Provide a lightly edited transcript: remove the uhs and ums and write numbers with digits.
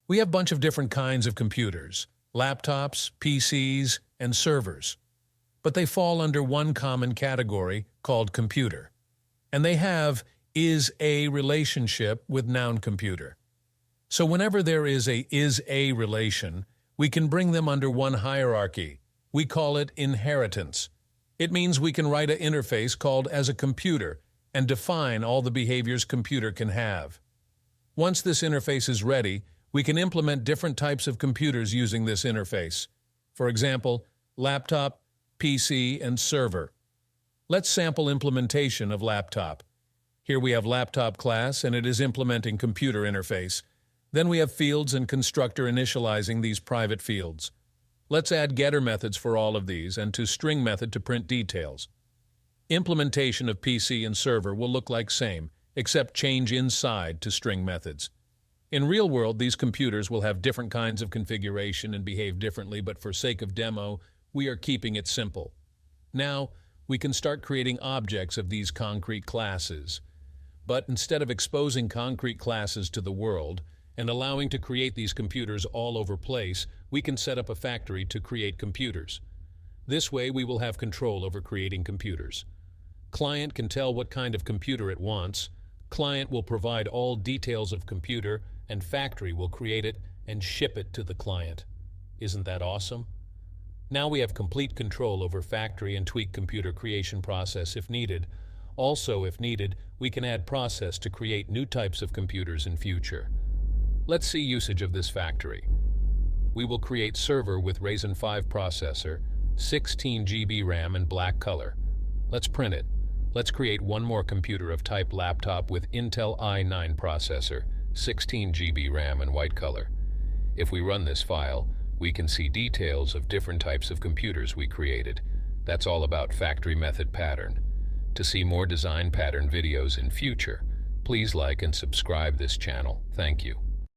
We have a bunch of different kinds of computers, laptops, PCs, and servers. But they fall under one common category called computer. And they have is-a relationship with noun computer. So whenever there is a is-a relation, we can bring them under one hierarchy. We call it inheritance. It means we can write an interface called as a computer and define all the behaviors computer can have. Once this interface is ready, we can implement different types of computers using this interface. For example, laptop, PC, and server. Let's sample implementation of laptop. Here we have laptop class and it is implementing computer interface. Then we have fields and constructor initializing these private fields. Let's add getter methods for all of these and to string method to print details. Implementation of PC and server will look like same, except change inside to string methods. In real world, these computers will have different kinds of configuration and behave differently, but for sake of demo, we are keeping it simple. Now, we can start creating objects of these concrete classes. But instead of exposing concrete classes to the world and allowing to create these computers all over place, we can set up a factory to create computers. This way, we will have control over creating computers. Client can tell what kind of computer it wants. Client will provide all details of computer, and factory will create it and ship it to the client. Isn't that awesome? Now we have complete control over factory and tweak computer creation process if needed. Also, if needed, we can add process to create new types of computers in future. Let's see usage of this factory. We will create server with Ryzen 5 processor, 16 GB RAM and black color. Let's print it. Let's create one more computer of type laptop with Intel i9 processor, 16 GB RAM and white color. If we run this file, we can see details of different types of computers we created. That's all about factory method pattern. To see more design pattern videos in future, please like and subscribe this channel. Thank you.